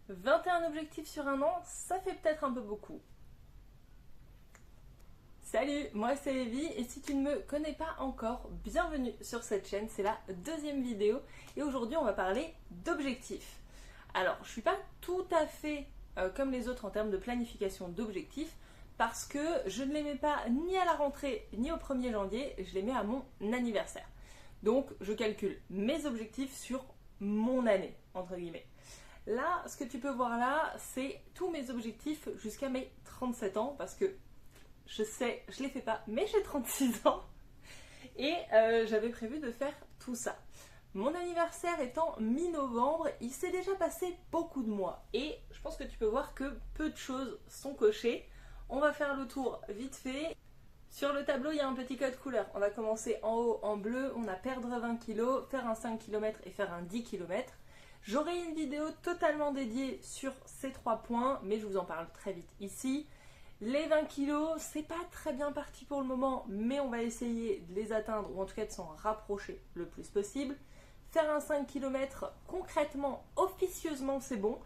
21 objectifs sur un an, ça fait peut-être un peu beaucoup. Salut, moi c'est Evie et si tu ne me connais pas encore, bienvenue sur cette chaîne, c'est la deuxième vidéo et aujourd'hui on va parler d'objectifs. Alors je suis pas tout à fait comme les autres en termes de planification d'objectifs parce que je ne les mets pas ni à la rentrée ni au 1er janvier, je les mets à mon anniversaire. Donc je calcule mes objectifs sur mon année, entre guillemets. Là, ce que tu peux voir là, c'est tous mes objectifs jusqu'à mes 37 ans, parce que je sais, je les fais pas, mais j'ai 36 ans, et j'avais prévu de faire tout ça. Mon anniversaire étant mi-novembre, il s'est déjà passé beaucoup de mois, et je pense que tu peux voir que peu de choses sont cochées. On va faire le tour vite fait. Sur le tableau, il y a un petit code couleur. On va commencer en haut en bleu, on a perdre 20 kg, faire un 5 km et faire un 10 km. J'aurai une vidéo totalement dédiée sur ces 3 points, mais je vous en parle très vite ici. Les 20 kilos, c'est pas très bien parti pour le moment, mais on va essayer de les atteindre, ou en tout cas de s'en rapprocher le plus possible. Faire un 5 km, concrètement, officieusement, c'est bon,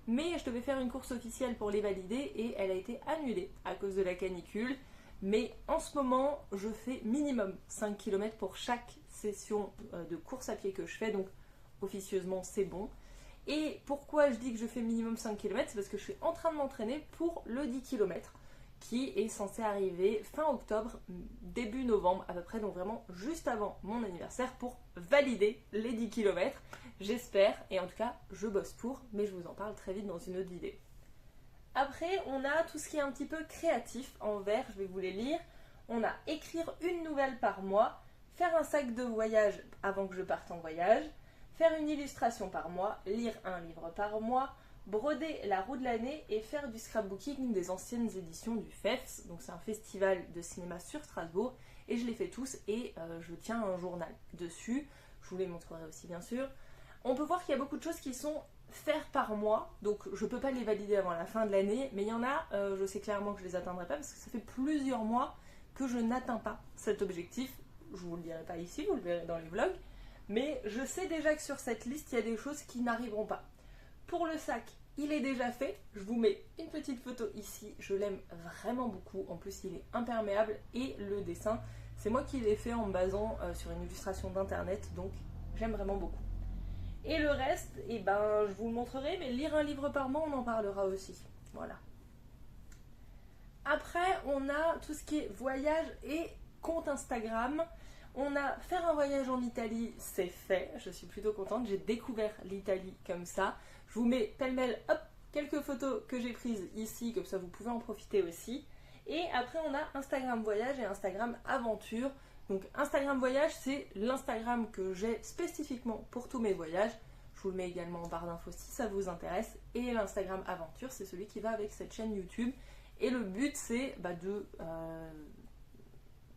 mais je devais faire une course officielle pour les valider et elle a été annulée à cause de la canicule. Mais en ce moment, je fais minimum 5 km pour chaque session de course à pied que je fais, donc officieusement c'est bon. Et pourquoi je dis que je fais minimum 5 km, c'est parce que je suis en train de m'entraîner pour le 10 km qui est censé arriver fin octobre, début novembre à peu près, donc vraiment juste avant mon anniversaire pour valider les 10 km, j'espère, et en tout cas je bosse pour, mais je vous en parle très vite dans une autre vidéo. Après on a tout ce qui est un petit peu créatif en vert, je vais vous les lire. On a écrire une nouvelle par mois, faire un sac de voyage avant que je parte en voyage, faire une illustration par mois, lire un livre par mois, broder la roue de l'année et faire du scrapbooking des anciennes éditions du FEFS. Donc c'est un festival de cinéma sur Strasbourg et je les fais tous et je tiens un journal dessus. Je vous les montrerai aussi bien sûr. On peut voir qu'il y a beaucoup de choses qui sont faire par mois, donc je ne peux pas les valider avant la fin de l'année, mais il y en a, je sais clairement que je ne les atteindrai pas parce que ça fait plusieurs mois que je n'atteins pas cet objectif. Je ne vous le dirai pas ici, vous le verrez dans les vlogs. Mais je sais déjà que sur cette liste, il y a des choses qui n'arriveront pas. Pour le sac, il est déjà fait. Je vous mets une petite photo ici. Je l'aime vraiment beaucoup. En plus, il est imperméable. Et le dessin, c'est moi qui l'ai fait en me basant sur une illustration d'internet. Donc, j'aime vraiment beaucoup. Et le reste, eh ben, je vous le montrerai. Mais lire un livre par mois, on en parlera aussi. Voilà. Après, on a tout ce qui est voyage et compte Instagram. On a faire un voyage en Italie, c'est fait, je suis plutôt contente, j'ai découvert l'Italie comme ça. Je vous mets pêle-mêle, hop, quelques photos que j'ai prises ici, comme ça vous pouvez en profiter aussi. Et après on a Instagram voyage et Instagram aventure. Donc Instagram voyage, c'est l'Instagram que j'ai spécifiquement pour tous mes voyages. Je vous le mets également en barre d'infos si ça vous intéresse. Et l'Instagram aventure, c'est celui qui va avec cette chaîne YouTube. Et le but c'est de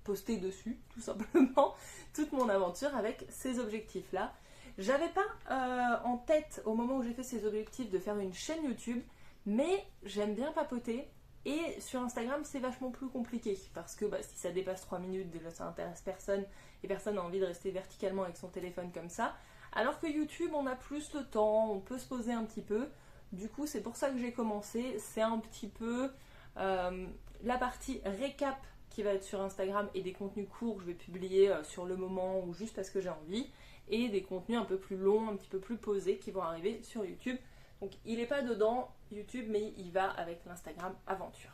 poster dessus, tout simplement, toute mon aventure avec ces objectifs-là. J'avais pas en tête, au moment où j'ai fait ces objectifs, de faire une chaîne YouTube, mais j'aime bien papoter, et sur Instagram, c'est vachement plus compliqué, parce que si ça dépasse 3 minutes, déjà ça intéresse personne, et personne n'a envie de rester verticalement avec son téléphone comme ça, alors que YouTube, on a plus le temps, on peut se poser un petit peu, du coup, c'est pour ça que j'ai commencé, c'est un petit peu la partie récap qui va être sur Instagram et des contenus courts que je vais publier sur le moment ou juste parce que j'ai envie, et des contenus un peu plus longs, un petit peu plus posés qui vont arriver sur YouTube. Donc il n'est pas dedans YouTube, mais il va avec l'Instagram aventure.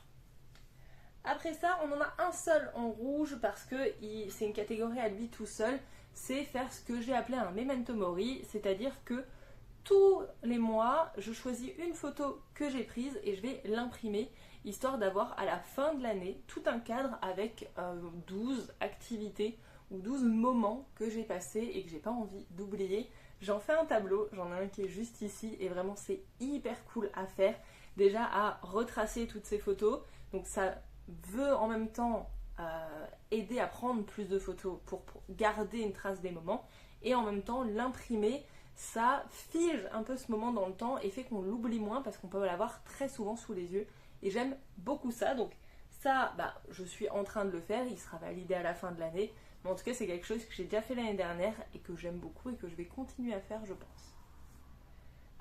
Après ça, on en a un seul en rouge parce que c'est une catégorie à lui tout seul, c'est faire ce que j'ai appelé un memento mori, c'est-à-dire que tous les mois, je choisis une photo que j'ai prise et je vais l'imprimer, histoire d'avoir à la fin de l'année tout un cadre avec 12 activités ou 12 moments que j'ai passés et que j'ai pas envie d'oublier. J'en fais un tableau, j'en ai un qui est juste ici et vraiment c'est hyper cool à faire. Déjà à retracer toutes ces photos, donc ça veut en même temps aider à prendre plus de photos pour garder une trace des moments et en même temps l'imprimer. Ça fige un peu ce moment dans le temps et fait qu'on l'oublie moins parce qu'on peut l'avoir très souvent sous les yeux. Et j'aime beaucoup ça. Donc ça, je suis en train de le faire. Il sera validé à la fin de l'année. Mais en tout cas, c'est quelque chose que j'ai déjà fait l'année dernière et que j'aime beaucoup et que je vais continuer à faire, je pense.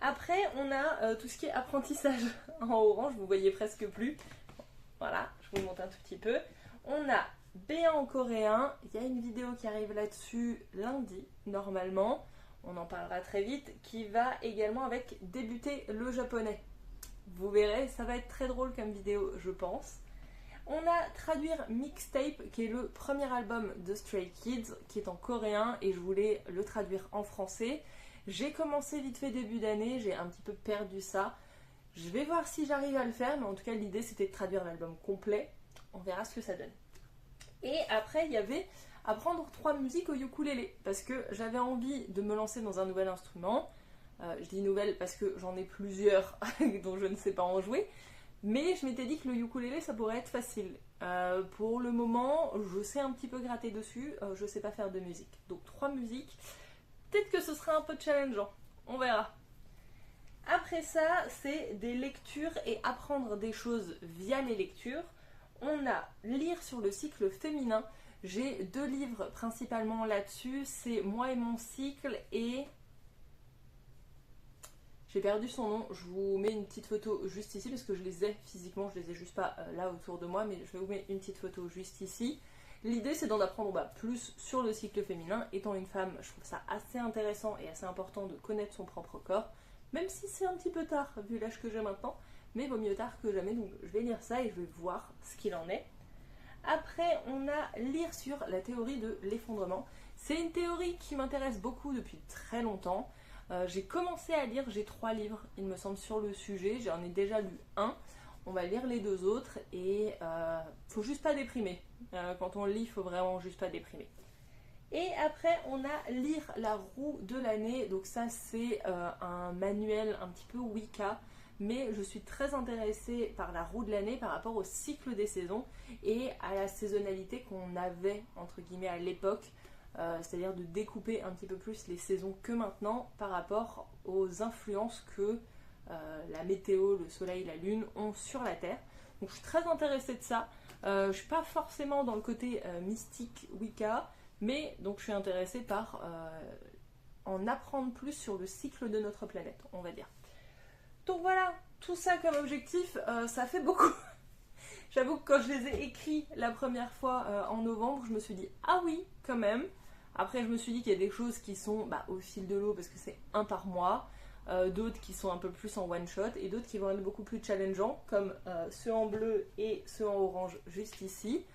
Après, on a tout ce qui est apprentissage en orange, vous voyez presque plus. Voilà, je vous montre un tout petit peu. On a B1 en coréen, il y a une vidéo qui arrive là-dessus lundi, normalement. On en parlera très vite, qui va également avec débuter le japonais. Vous verrez, ça va être très drôle comme vidéo, je pense. On a traduire Mixtape, qui est le premier album de Stray Kids, qui est en coréen, et je voulais le traduire en français. J'ai commencé vite fait début d'année, j'ai un petit peu perdu ça. Je vais voir si j'arrive à le faire, mais en tout cas l'idée c'était de traduire l'album complet. On verra ce que ça donne. Et après il y avait apprendre 3 musiques au ukulélé, parce que j'avais envie de me lancer dans un nouvel instrument. Je dis nouvelle parce que j'en ai plusieurs dont je ne sais pas en jouer. Mais je m'étais dit que le ukulélé ça pourrait être facile. Pour le moment, je sais un petit peu gratter dessus, je sais pas faire de musique. Donc 3 musiques. Peut-être que ce sera un peu challengeant, on verra. Après ça, c'est des lectures et apprendre des choses via les lectures. On a lire sur le cycle féminin. J'ai 2 livres principalement là-dessus. C'est Moi et mon cycle et... J'ai perdu son nom, je vous mets une petite photo juste ici parce que je les ai physiquement, je les ai juste pas là autour de moi, mais je vais vous mettre une petite photo juste ici. L'idée c'est d'en apprendre plus sur le cycle féminin. Étant une femme, je trouve ça assez intéressant et assez important de connaître son propre corps, même si c'est un petit peu tard vu l'âge que j'ai maintenant, mais vaut mieux tard que jamais, donc je vais lire ça et je vais voir ce qu'il en est. Après, on a lire sur la théorie de l'effondrement. C'est une théorie qui m'intéresse beaucoup depuis très longtemps. J'ai commencé à lire, j'ai 3 livres, il me semble, sur le sujet. J'en ai déjà lu un. On va lire les 2 autres et faut juste pas déprimer. Quand on lit, il faut vraiment juste pas déprimer. Et après, on a lire la roue de l'année. Donc ça, c'est un manuel un petit peu Wicca. Mais je suis très intéressée par la roue de l'année par rapport au cycle des saisons et à la saisonnalité qu'on avait, entre guillemets, à l'époque. C'est-à-dire de découper un petit peu plus les saisons que maintenant par rapport aux influences que la météo, le soleil, la lune ont sur la Terre. Donc je suis très intéressée de ça. Je ne suis pas forcément dans le côté mystique Wicca, mais donc je suis intéressée par en apprendre plus sur le cycle de notre planète, on va dire. Donc voilà, tout ça comme objectif, ça fait beaucoup. J'avoue que quand je les ai écrits la première fois en novembre, je me suis dit ah oui, quand même. Après, je me suis dit qu'il y a des choses qui sont au fil de l'eau parce que c'est un par mois, d'autres qui sont un peu plus en one shot et d'autres qui vont être beaucoup plus challengeants, comme ceux en bleu et ceux en orange juste ici.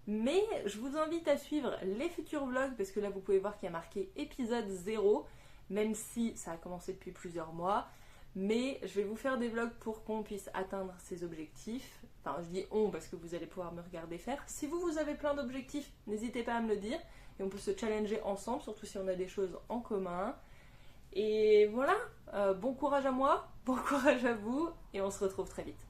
Mais je vous invite à suivre les futurs vlogs parce que là vous pouvez voir qu'il y a marqué épisode 0, même si ça a commencé depuis plusieurs mois. Mais je vais vous faire des vlogs pour qu'on puisse atteindre ces objectifs. Enfin, je dis on parce que vous allez pouvoir me regarder faire. Si vous avez plein d'objectifs, n'hésitez pas à me le dire. Et on peut se challenger ensemble, surtout si on a des choses en commun. Et voilà, bon courage à moi, bon courage à vous, et on se retrouve très vite.